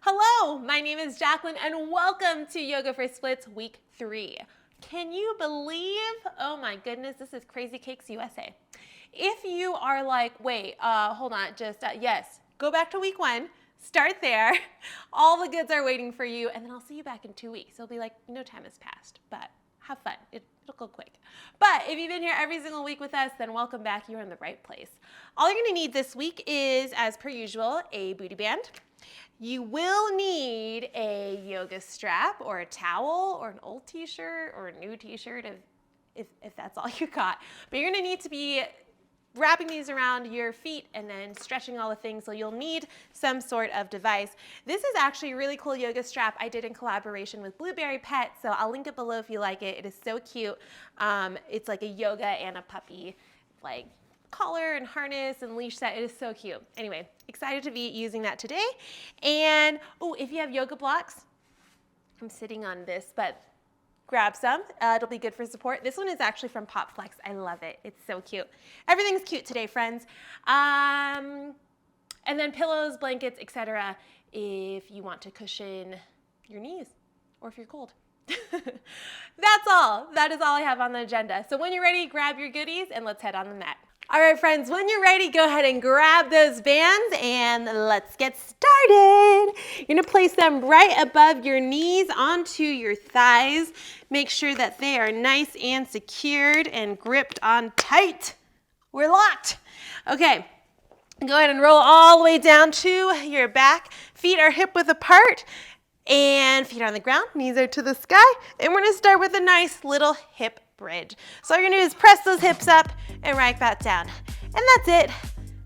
Hello, my name is Jackelyn and welcome to Yoga for Splits Week 3. Can you believe, oh my goodness, this is Crazy Cakes USA. If you are like, wait, hold on, yes, go back to week 1, start there. All the goods are waiting for you, and then I'll see you back in 2 weeks. It'll be like no time has passed, but have fun. It'll go quick. But if you've been here every single week with us, then welcome back. You're in the right place. All you're gonna need this week is, as per usual, a booty band. You will need a yoga strap or a towel or an old t-shirt or a new t-shirt if that's all you got. But you're gonna need to be wrapping these around your feet and then stretching all the things, so you'll need some sort of device. This is actually a really cool yoga strap I did in collaboration with Blueberry Pet, so I'll link it below if you like it. It is so cute. It's like a yoga and a puppy like collar and harness and leash set. It is so cute. Anyway, excited to be using that today. And if you have yoga blocks, I'm sitting on this, but grab some. It'll be good for support. This one is actually from PopFlex. I love it. It's so cute. Everything's cute today, friends. And then pillows, blankets, etc. if you want to cushion your knees or if you're cold. That's all. That is all I have on the agenda. So when you're ready, grab your goodies and let's head on the mat. All right, friends, when you're ready, go ahead and grab those bands and let's get started. You're gonna place them right above your knees onto your thighs. Make sure that they are nice and secured and gripped on tight. We're locked. Okay, go ahead and roll all the way down to your back. Feet are hip width apart and feet are on the ground, knees are to the sky. And we're gonna start with a nice little hip bridge. So all you're gonna do is press those hips up and right back down. And that's it,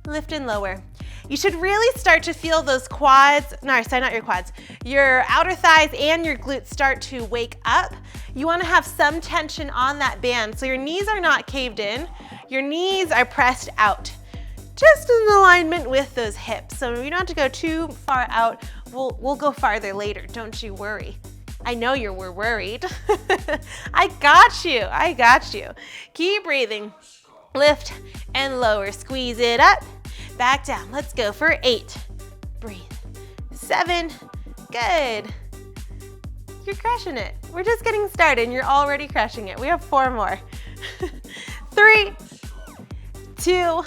lift and lower. You should really start to feel those quads, no, sorry, not your quads, your outer thighs and your glutes start to wake up. You wanna have some tension on that band so your knees are not caved in, your knees are pressed out, just in alignment with those hips. So you don't have to go too far out, we'll go farther later, don't you worry. I know you were worried. I got you. Keep breathing. Lift and lower. Squeeze it up, back down. Let's go for 8. Breathe. 7. Good. You're crushing it. We're just getting started and you're already crushing it. We have 4 more. 3, 2,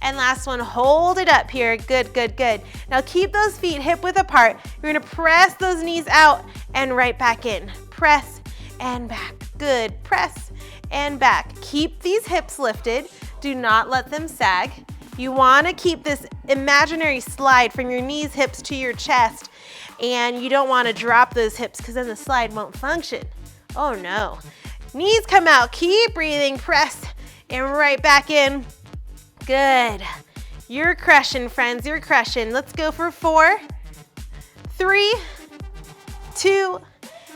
and last one, hold it up here. Good, good, good. Now keep those feet hip width apart. You're gonna press those knees out and right back in. Press and back. Good, press and back. Keep these hips lifted. Do not let them sag. You wanna keep this imaginary slide from your knees, hips to your chest, and you don't wanna drop those hips because then the slide won't function. Oh no. Knees come out, keep breathing, press and right back in. Good. You're crushing, friends. You're crushing. Let's go for 4, 3, 2,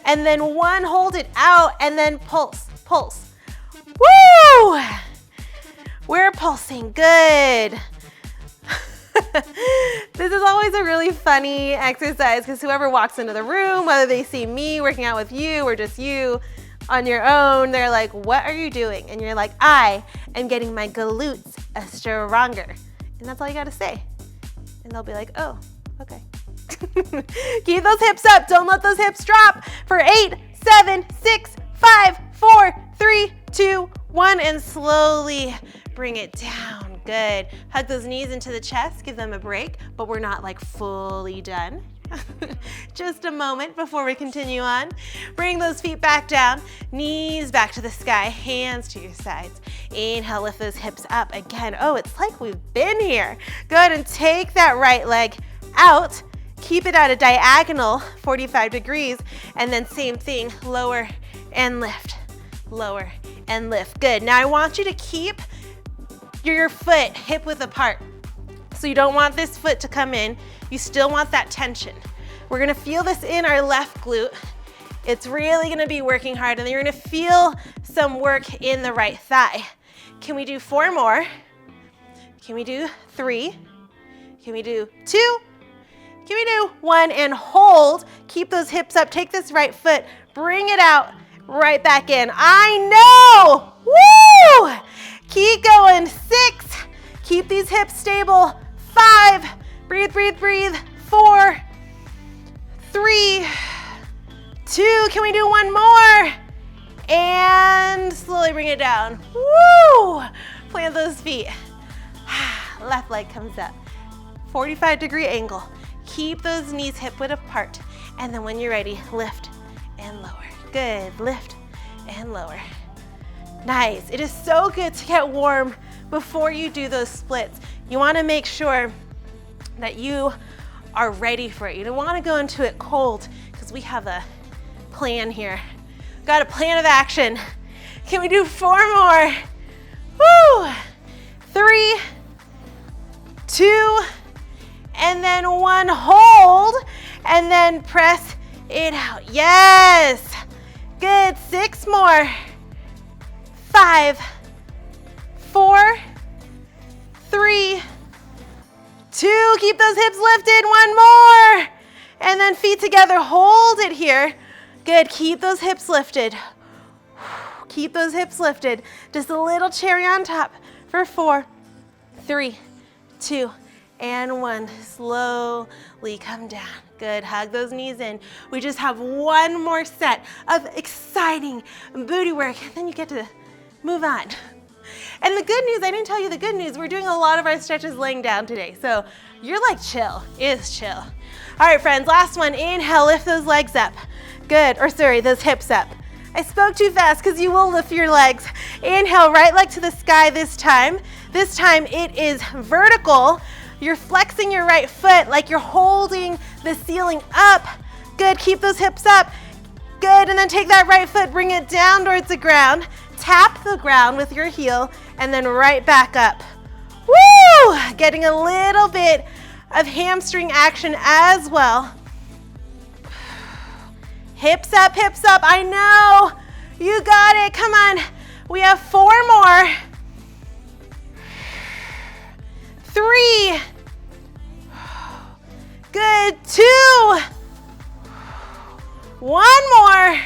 and then 1. Hold it out and then pulse, pulse. Woo! We're pulsing. Good. This is always a really funny exercise because whoever walks into the room, whether they see me working out with you or just you on your own, they're like, what are you doing? And you're like, I am getting my glutes stronger. And that's all you gotta say. And they'll be like, oh, okay. Keep those hips up. Don't let those hips drop. For 8, 7, 6, 5, 4, 3, 2, 1, and slowly bring it down. Good. Hug those knees into the chest. Give them a break, but we're not like fully done. Just a moment before we continue on. Bring those feet back down, knees back to the sky, hands to your sides. Inhale, lift those hips up again. Oh, it's like we've been here. Go ahead and take that right leg out. Keep it at a diagonal, 45 degrees, and then same thing, lower and lift, lower and lift. Good. Now I want you to keep your foot hip width apart. So you don't want this foot to come in. You still want that tension. We're gonna feel this in our left glute. It's really gonna be working hard, and then you're gonna feel some work in the right thigh. Can we do 4 more? Can we do 3? Can we do 2? Can we do 1? And hold. Keep those hips up. Take this right foot, bring it out, right back in. I know! Woo! Keep going. 6. Keep these hips stable. 5. Breathe, breathe, breathe. 4. 2. Can we do one more? And slowly bring it down. Woo! Plant those feet. Left leg comes up. 45-degree angle. Keep those knees hip width apart. And then when you're ready, lift and lower. Good, lift and lower. Nice. It is so good to get warm before you do those splits. You want to make sure that you are ready for it. You don't want to go into it cold because we have a plan here. Got a plan of action. Can we do 4 more? Woo! 3, 2, and then 1. Hold, and then press it out. Yes. Good. 6 more. 5, 4, 3, 2. Keep those hips lifted. 1 more. And then feet together. Hold it here. Good. Keep those hips lifted. Keep those hips lifted. Just a little cherry on top for 4, 3, 2, and 1. Slowly come down. Good. Hug those knees in. We just have 1 more set of exciting booty work, and then you get to move on. And the good news, I didn't tell you the good news, we're doing a lot of our stretches laying down today. So you're like chill. It's chill. All right, friends, last one. Inhale, lift those legs up. Good. Or sorry, those hips up. I spoke too fast because you will lift your legs. Inhale, right leg to the sky this time. This time it is vertical. You're flexing your right foot like you're holding the ceiling up. Good. Keep those hips up. Good. And then take that right foot, bring it down towards the ground. Tap the ground with your heel and then right back up. Woo! Getting a little bit of hamstring action as well. Hips up, hips up. I know. You got it. Come on. We have 4 more. 3. Good. 2. 1 more.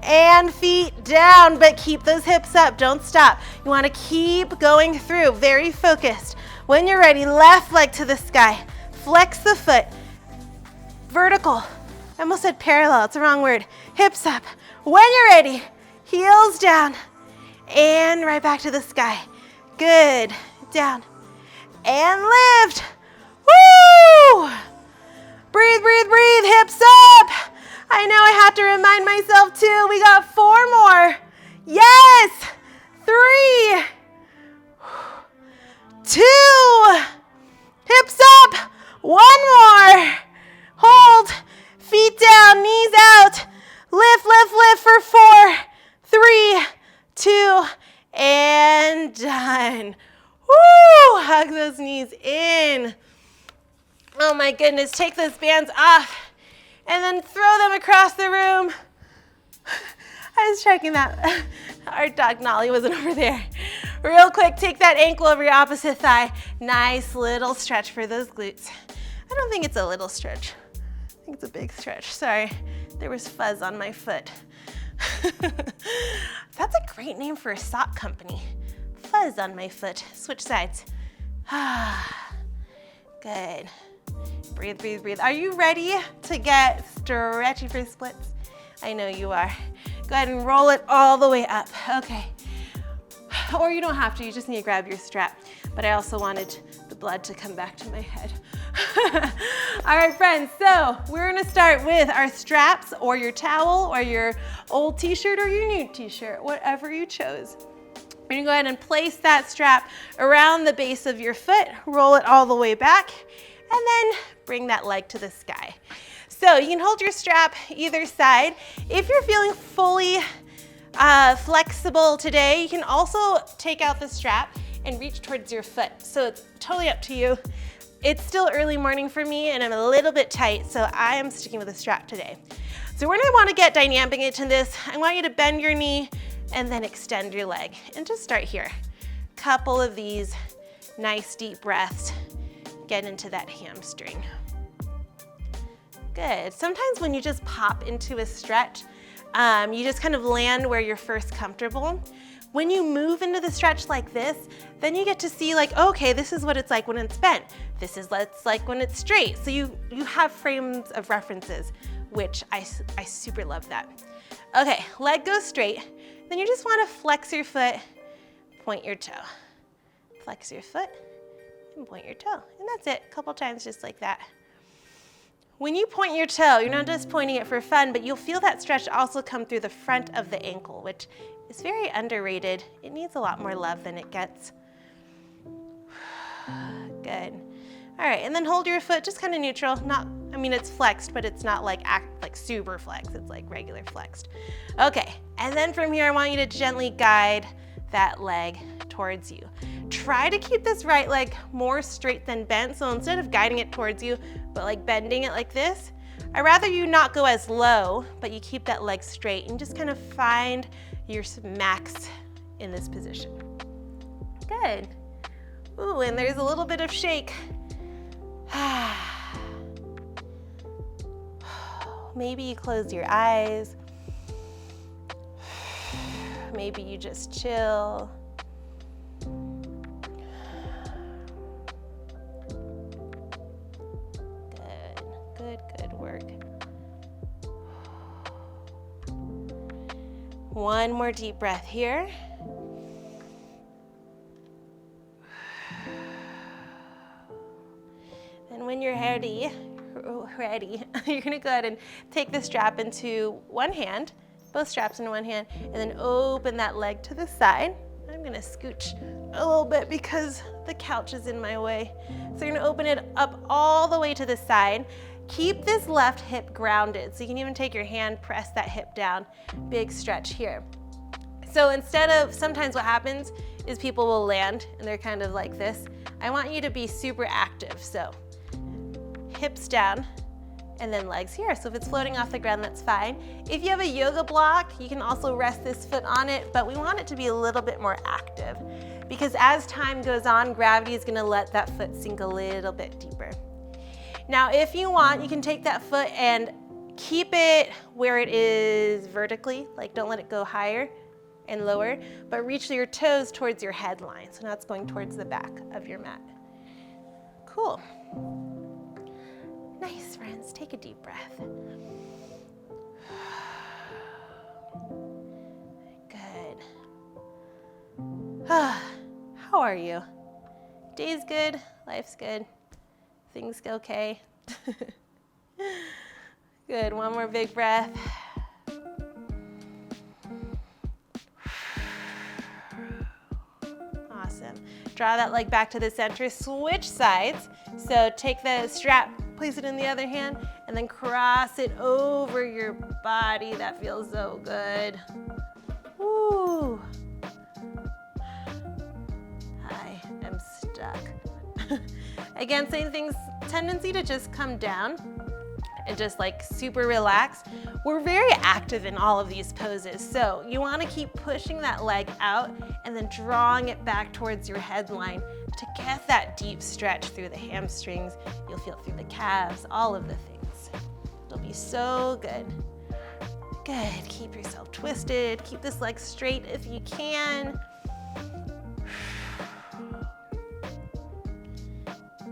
And feet down, but keep those hips up. Don't stop. You want to keep going through. Very focused. When you're ready, left leg to the sky. Flex the foot. Vertical. I almost said parallel. It's the wrong word. Hips up. When you're ready, heels down. And right back to the sky. Good. Down. And lift. Woo! Breathe, breathe, breathe. Hips up. I know I have to remind myself too. We got 4 more. Yes. 3, 2. Hips up. 1 more. Hold. Feet down, knees out. Lift, lift, lift for 4, 3, 2, and done. Woo! Hug those knees in. Oh my goodness, take those bands off and then throw them across the room. I was checking that. Our dog Nolly wasn't over there. Real quick, take that ankle over your opposite thigh. Nice little stretch for those glutes. I don't think it's a little stretch. I think it's a big stretch. Sorry, there was fuzz on my foot. That's a great name for a sock company. Fuzz on my foot. Switch sides. Good. Breathe, breathe, breathe. Are you ready to get stretchy for splits? I know you are. Go ahead and roll it all the way up. Okay. Or you don't have to, you just need to grab your strap. But I also wanted the blood to come back to my head. All right, friends, so we're gonna start with our straps or your towel or your old t-shirt or your new t-shirt, whatever you chose. You're gonna go ahead and place that strap around the base of your foot, roll it all the way back, and then bring that leg to the sky. So you can hold your strap either side. If you're feeling fully flexible today, you can also take out the strap and reach towards your foot. So it's totally up to you. It's still early morning for me and I'm a little bit tight, so I am sticking with the strap today. So we're gonna wanna get dynamic into this. I want you to bend your knee and then extend your leg. And just start here. Couple of these nice deep breaths. Get into that hamstring. Good. Sometimes when you just pop into a stretch, you just kind of land where you're first comfortable. When you move into the stretch like this, then you get to see like, okay, this is what it's like when it's bent. This is what it's like when it's straight. So you have frames of references which I super love that. Okay, leg goes straight. Then you just want to flex your foot, point your toe. Flex your foot and point your toe. And that's it, a couple times just like that. When you point your toe, you're not just pointing it for fun, but you'll feel that stretch also come through the front of the ankle, which is very underrated. It needs a lot more love than it gets. Good. All right, and then hold your foot just kind of neutral. It's flexed, but it's not like super flexed. It's like regular flexed. Okay, and then from here, I want you to gently guide that leg towards you. Try to keep this right leg more straight than bent. So instead of guiding it towards you, but like bending it like this, I'd rather you not go as low, but you keep that leg straight and just kind of find your max in this position. Good. Ooh, and there's a little bit of shake. Maybe you close your eyes. Maybe you just chill. Good work. One more deep breath here. And when you're ready, you're gonna go ahead and take the strap into one hand, both straps in one hand, and then open that leg to the side. I'm gonna scooch a little bit because the couch is in my way. So you're gonna open it up all the way to the side. Keep this left hip grounded. So you can even take your hand, press that hip down. Big stretch here. So sometimes what happens is people will land and they're kind of like this. I want you to be super active. So hips down and then legs here. So if it's floating off the ground, that's fine. If you have a yoga block, you can also rest this foot on it, but we want it to be a little bit more active because as time goes on, gravity is gonna let that foot sink a little bit deeper. Now, if you want, you can take that foot and keep it where it is vertically, like don't let it go higher and lower, but reach your toes towards your head line. So now it's going towards the back of your mat. Cool. Nice, friends. Take a deep breath. Good. How are you? Day's good, life's good. Things go okay. Good, one more big breath. Awesome. Draw that leg back to the center, switch sides. So take the strap, place it in the other hand, and then cross it over your body. That feels so good. Woo. I am stuck. Again, same thing's tendency to just come down and just like super relax. We're very active in all of these poses, so you want to keep pushing that leg out and then drawing it back towards your head line to get that deep stretch through the hamstrings. You'll feel through the calves, all of the things. It'll be so good. Good, keep yourself twisted. Keep this leg straight if you can.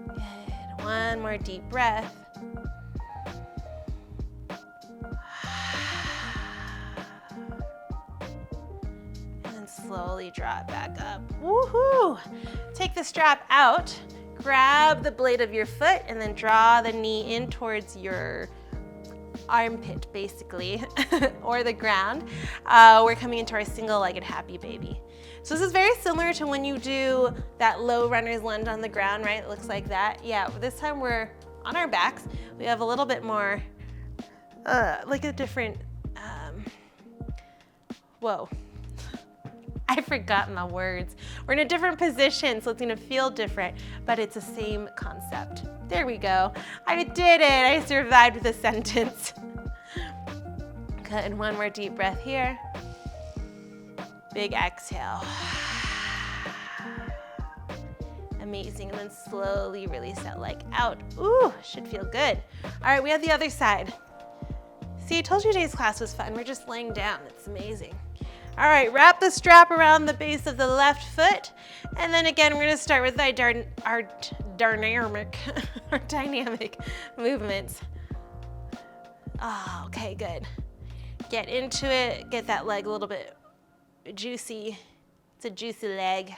Good, one more deep breath. Slowly draw it back up. Woohoo! Take the strap out, grab the blade of your foot, and then draw the knee in towards your armpit, basically, or the ground. We're coming into our single-legged happy baby. So this is very similar to when you do that low runner's lunge on the ground, right? It looks like that. Yeah, this time we're on our backs. We have a little bit more, like a different, whoa. I've forgotten the words. We're in a different position, so it's gonna feel different, but it's the same concept. There we go. I did it, I survived the sentence. Good, one more deep breath here. Big exhale. Amazing, and then slowly release that leg out. Ooh, should feel good. All right, we have the other side. See, I told you today's class was fun. We're just laying down, it's amazing. All right, wrap the strap around the base of the left foot. And then again, we're gonna start with our dynamic movements. Oh, okay, good. Get into it. Get that leg a little bit juicy. It's a juicy leg.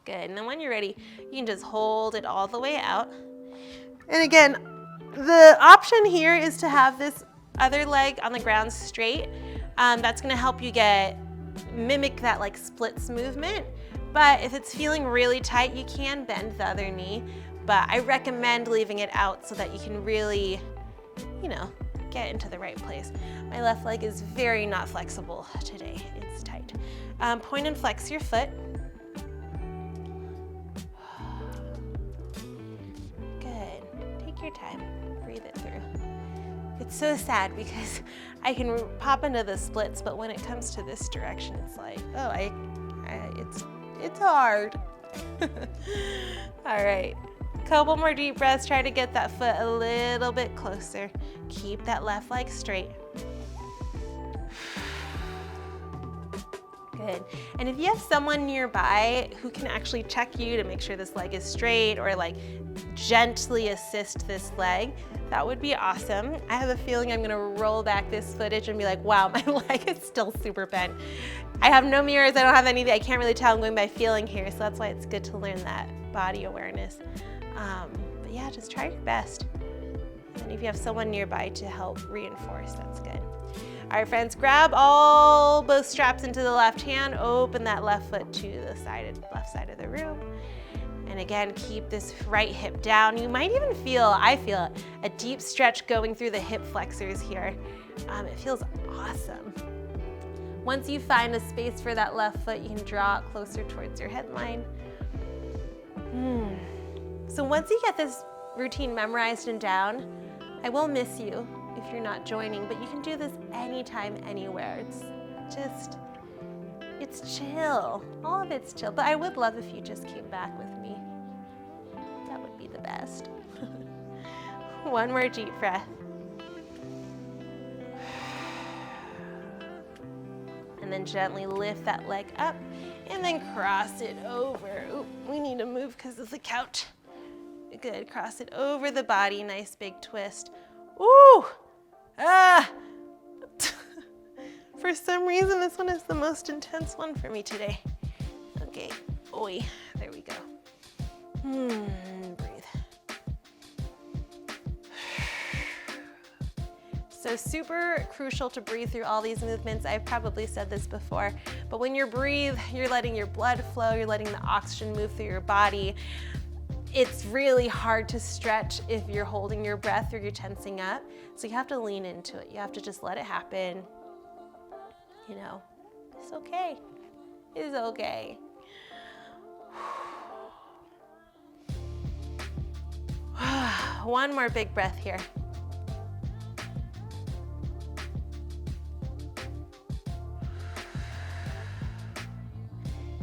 Good. And then when you're ready, you can just hold it all the way out. And again, the option here is to have this other leg on the ground straight. That's going to help you mimic that like splits movement. But if it's feeling really tight, you can bend the other knee. But I recommend leaving it out so that you can really, get into the right place. My left leg is very not flexible today. It's tight. Point and flex your foot. Good. Take your time. Breathe it through. It's so sad because I can pop into the splits, but when it comes to this direction, it's like, oh, it's hard. All right. Couple more deep breaths. Try to get that foot a little bit closer. Keep that left leg straight. Good. And if you have someone nearby who can actually check you to make sure this leg is straight or like gently assist this leg, that would be awesome. I have a feeling I'm gonna roll back this footage and be like, wow, my leg is still super bent. I have no mirrors, I don't have anything, I can't really tell, I'm going by feeling here, so that's why it's good to learn that body awareness. But yeah, just try your best. And if you have someone nearby to help reinforce, that's good. All right, friends, grab both straps into the left hand, open that left foot to the left side of the room. And again, keep this right hip down. You might even I feel a deep stretch going through the hip flexors here. It feels awesome. Once you find a space for that left foot, you can draw it closer towards your headline. So once you get this routine memorized and down, I will miss you if you're not joining, but you can do this anytime, anywhere. It's chill. All of it's chill, but I would love if you just came back with me. That would be the best. One more deep breath. And then gently lift that leg up and then cross it over. Ooh, we need to move because of the couch. Good, cross it over the body, nice big twist. Ooh, For some reason, this one is the most intense one for me today. Okay, oi, there we go. Breathe. So super crucial to breathe through all these movements. I've probably said this before, but when you breathe, you're letting your blood flow, you're letting the oxygen move through your body. It's really hard to stretch if you're holding your breath or you're tensing up. So you have to lean into it. You have to just let it happen. It's okay. It's okay. One more big breath here.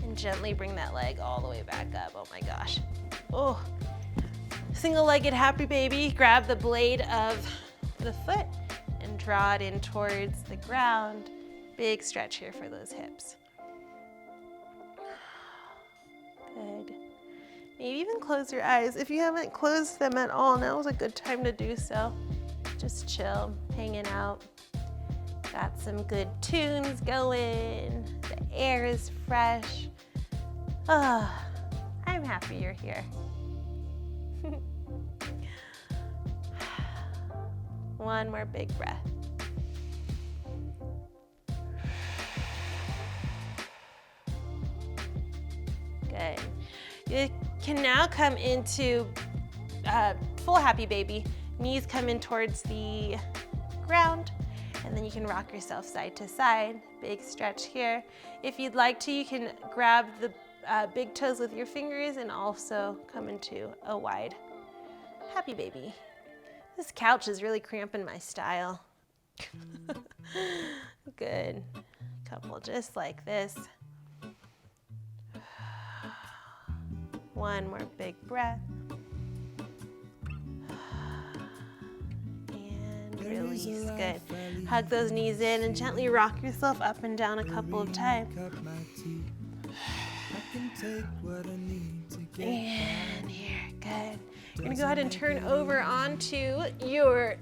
And gently bring that leg all the way back up. Oh my gosh. Oh, single-legged happy baby. Grab the blade of the foot and draw it in towards the ground. Big stretch here for those hips. Good. Maybe even close your eyes. If you haven't closed them at all, now is a good time to do so. Just chill, hanging out. Got some good tunes going. The air is fresh. I'm happy you're here. One more big breath. Good. You can now come into full happy baby. Knees come in towards the ground, and then you can rock yourself side to side. Big stretch here. If you'd like to, you can grab the big toes with your fingers and also come into a wide happy baby. This couch is really cramping my style. Good. Couple just like this. One more big breath. And release. Good. Hug those knees in and gently rock yourself up and down a couple of times. And here, good. You're gonna go ahead and turn over onto your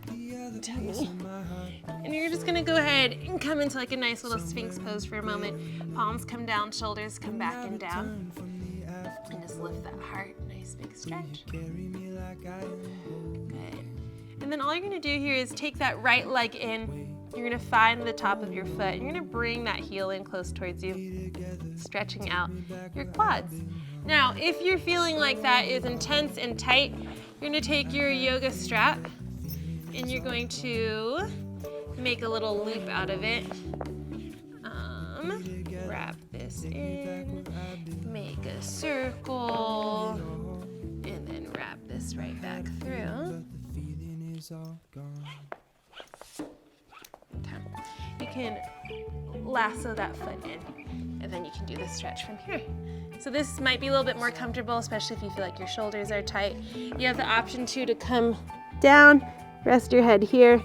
tummy. And you're just gonna go ahead and come into like a nice little Sphinx pose for a moment. Palms come down, shoulders come back and down. And just lift that heart, nice big stretch. Good. And then all you're gonna do here is take that right leg in. You're gonna find the top of your foot. You're gonna bring that heel in close towards you, stretching out your quads. Now, if you're feeling like that is intense and tight, you're gonna take your yoga strap and you're going to make a little loop out of it. Wrap this in, make a circle, and then wrap this right back through. Okay. You can lasso that foot in, and then you can do the stretch from here. So this might be a little bit more comfortable, especially if you feel like your shoulders are tight. You have the option too to come down, rest your head here,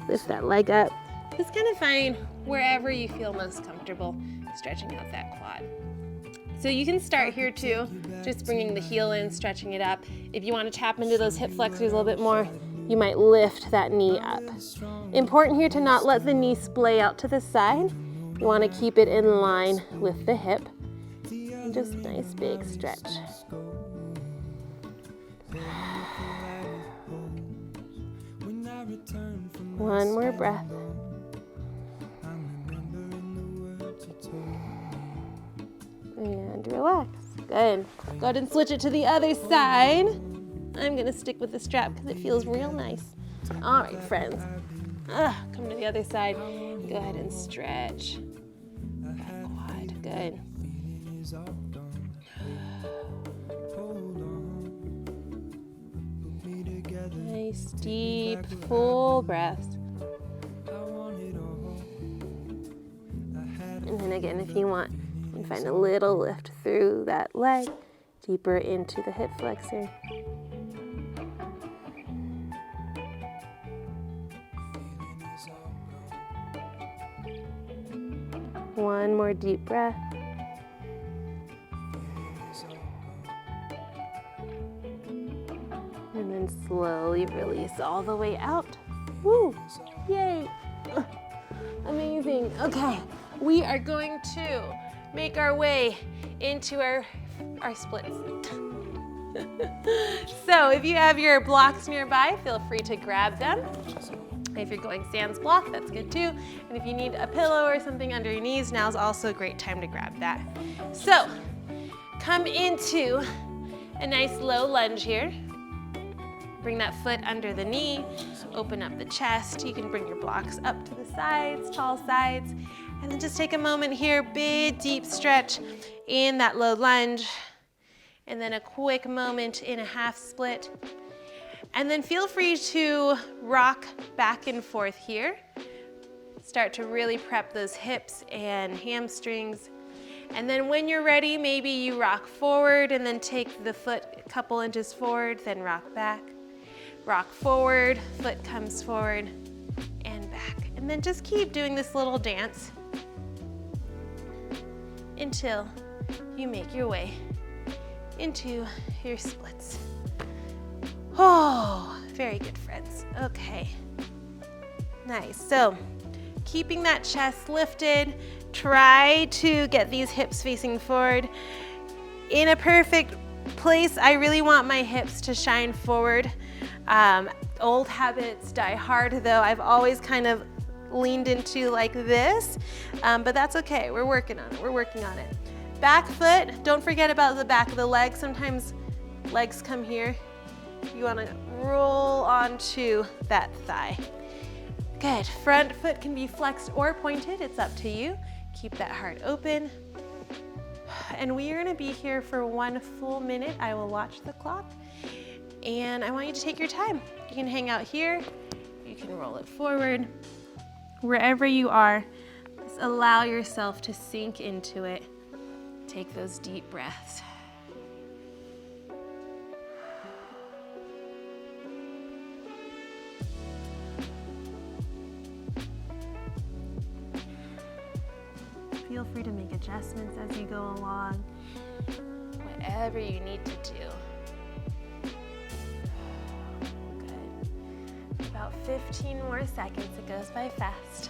lift that leg up. Just kind of find wherever you feel most comfortable stretching out that quad. So you can start here too, just bringing the heel in, stretching it up. If you want to tap into those hip flexors a little bit more, you might lift that knee up. Important here to not let the knee splay out to the side. You want to keep it in line with the hip. And just nice big stretch. One more breath. And relax. Good. Go ahead and switch it to the other side. I'm gonna stick with the strap because it feels real nice. All right, friends. Come to the other side. Go ahead and stretch that quad. Good. Nice, deep, full breaths. And then again, if you want, you can find a little lift through that leg, deeper into the hip flexor. One more deep breath. And then slowly release all the way out. Woo! Yay! Amazing. Okay, we are going to make our way into our splits. So if you have your blocks nearby, feel free to grab them. If you're going sans block, that's good too. And if you need a pillow or something under your knees, now's also a great time to grab that. So come into a nice low lunge here. Bring that foot under the knee, open up the chest. You can bring your blocks up to the sides, tall sides. And then just take a moment here, big deep stretch in that low lunge. And then a quick moment in a half split. And then feel free to rock back and forth here. Start to really prep those hips and hamstrings. And then when you're ready, maybe you rock forward and then take the foot a couple inches forward, then rock back. Rock forward, foot comes forward and back. And then just keep doing this little dance until you make your way into your splits. Oh, very good, friends. Okay, nice. So keeping that chest lifted, try to get these hips facing forward. In a perfect place, I really want my hips to shine forward. Old habits die hard though. I've always kind of leaned into like this, but that's okay. We're working on it. We're working on it. Back foot, don't forget about the back of the leg. Sometimes legs come here. You want to roll onto that thigh. Good. Front foot can be flexed or pointed. It's up to you. Keep that heart open. And we are going to be here for 1 full minute. I will watch the clock. And I want you to take your time. You can hang out here. You can roll it forward. Wherever you are, just allow yourself to sink into it. Take those deep breaths. Feel free to make adjustments as you go along. Whatever you need to do. About 15 more seconds. It goes by fast.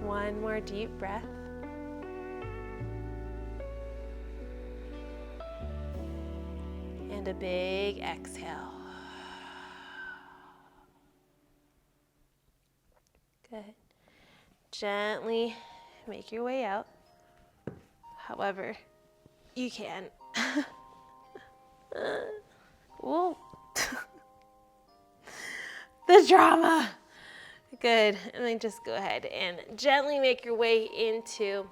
One more deep breath. And a big exhale. Good. Gently make your way out, however you can. Whoa. The drama. Good. And then just go ahead and gently make your way into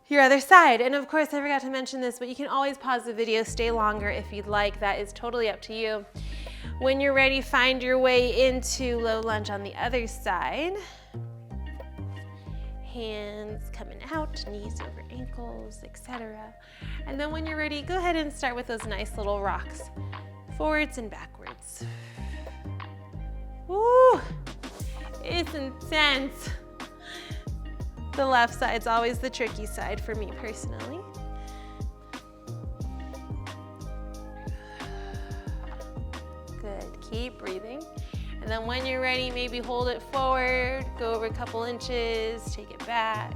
your other side. And of course, I forgot to mention this, but you can always pause the video, stay longer if you'd like. That is totally up to you. When you're ready, find your way into low lunge on the other side. Hands coming out, knees over ankles, etc. And then when you're ready, go ahead and start with those nice little rocks, forwards and backwards. Woo! It's intense. The left side's always the tricky side for me personally. Good, keep breathing. And then when you're ready, maybe hold it forward, go over a couple inches, take it back,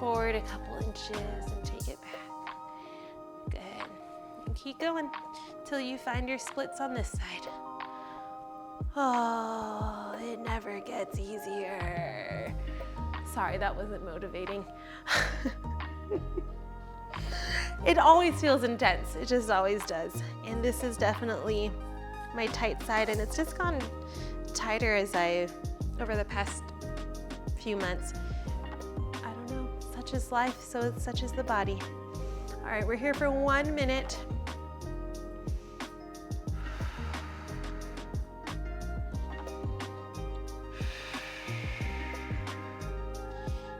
forward a couple inches and take it back. Good, and keep going till you find your splits on this side. Oh, it never gets easier. Sorry, that wasn't motivating. It always feels intense. It just always does. And this is definitely my tight side, and it's just gone tighter as over the past few months. I don't know, such is life, so such is the body. All right, we're here for 1 minute.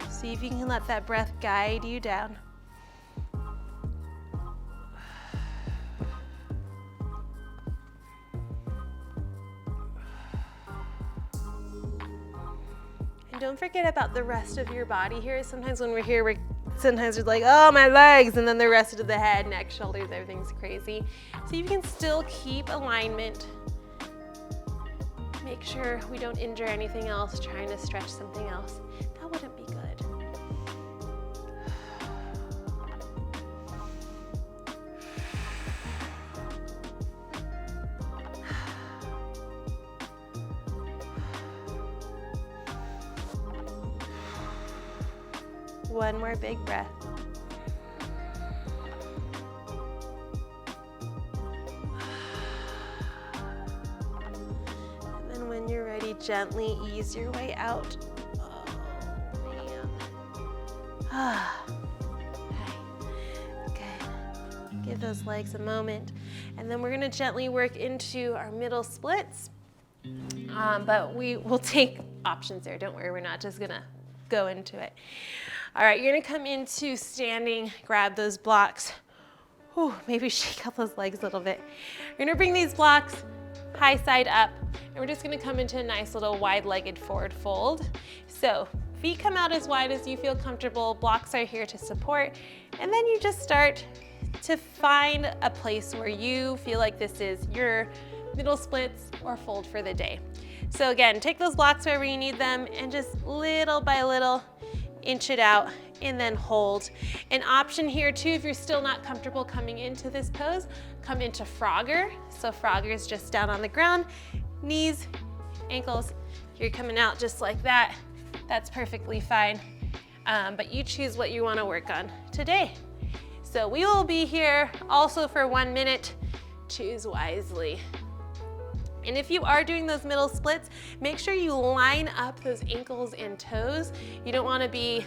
See if you can let that breath guide you down. And don't forget about the rest of your body here. Sometimes when we're here, sometimes we're like, oh, my legs, and then the rest of the head, neck, shoulders, everything's crazy. So you can still keep alignment. Make sure we don't injure anything else trying to stretch something else. That wouldn't be good. One more big breath. And then when you're ready, gently ease your way out. Oh, man. Okay, good. Give those legs a moment. And then we're gonna gently work into our middle splits. But we will take options there. Don't worry, we're not just gonna go into it. All right, you're gonna come into standing, grab those blocks. Ooh, maybe shake out those legs a little bit. You're gonna bring these blocks high side up, and we're just gonna come into a nice little wide-legged forward fold. So feet come out as wide as you feel comfortable, blocks are here to support, and then you just start to find a place where you feel like this is your middle splits or fold for the day. So again, take those blocks wherever you need them, and just little by little, inch it out and then hold. An option here too, if you're still not comfortable coming into this pose, come into Frogger. So Frogger is just down on the ground, knees, ankles, you're coming out just like that. That's perfectly fine. But you choose what you want to work on today. So we will be here also for 1 minute. Choose wisely. And if you are doing those middle splits, make sure you line up those ankles and toes. You don't want to be,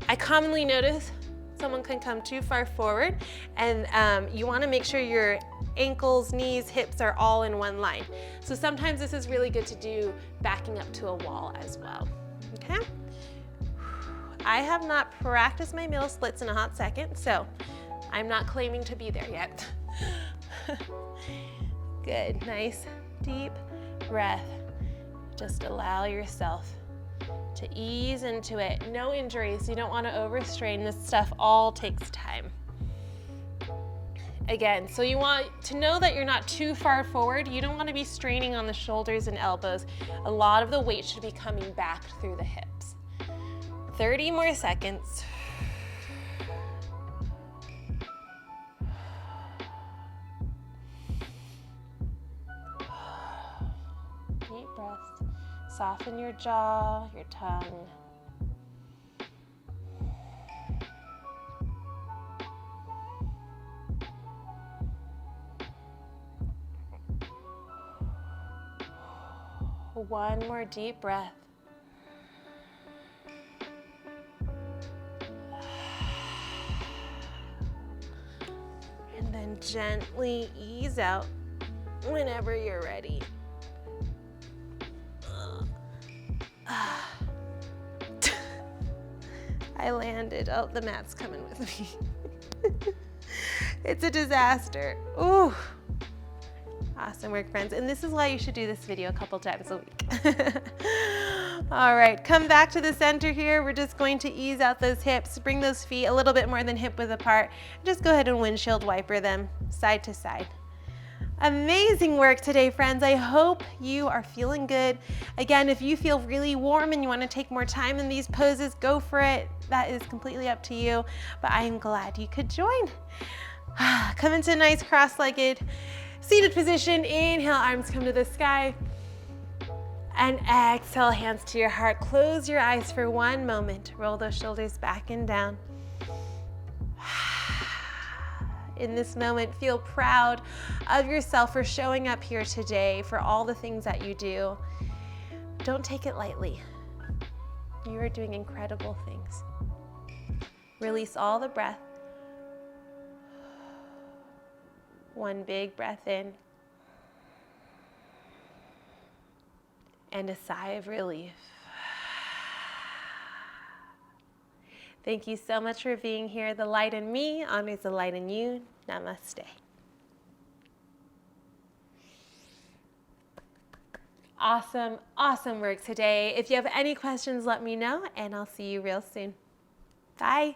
I commonly notice someone can come too far forward, and you want to make sure your ankles, knees, hips are all in one line. So sometimes this is really good to do backing up to a wall as well, okay? I have not practiced my middle splits in a hot second, so I'm not claiming to be there yet. Good, nice deep breath. Just allow yourself to ease into it. No injuries. You don't want to overstrain. This stuff all takes time. Again, so you want to know that you're not too far forward. You don't want to be straining on the shoulders and elbows. A lot of the weight should be coming back through the hips. 30 more seconds. Deep breath. Soften your jaw, your tongue. One more deep breath. And then gently ease out whenever you're ready. I landed. Oh, the mat's coming with me. It's a disaster. Ooh. Awesome work, friends. And this is why you should do this video a couple times a week. All right, come back to the center here. We're just going to ease out those hips, bring those feet a little bit more than hip width apart. Just go ahead and windshield wiper them side to side. Amazing work today, friends. I hope you are feeling good. Again, if you feel really warm and you want to take more time in these poses, go for it. That is completely up to you, but I am glad you could join. Come into a nice cross-legged seated position. Inhale, arms come to the sky. And exhale, hands to your heart. Close your eyes for one moment. Roll those shoulders back and down. In this moment, feel proud of yourself for showing up here today, for all the things that you do. Don't take it lightly. You are doing incredible things. Release all the breath. One big breath in. And a sigh of relief. Thank you so much for being here. The light in me honors the light in you. Namaste. Awesome, awesome work today. If you have any questions, let me know, and I'll see you real soon. Bye.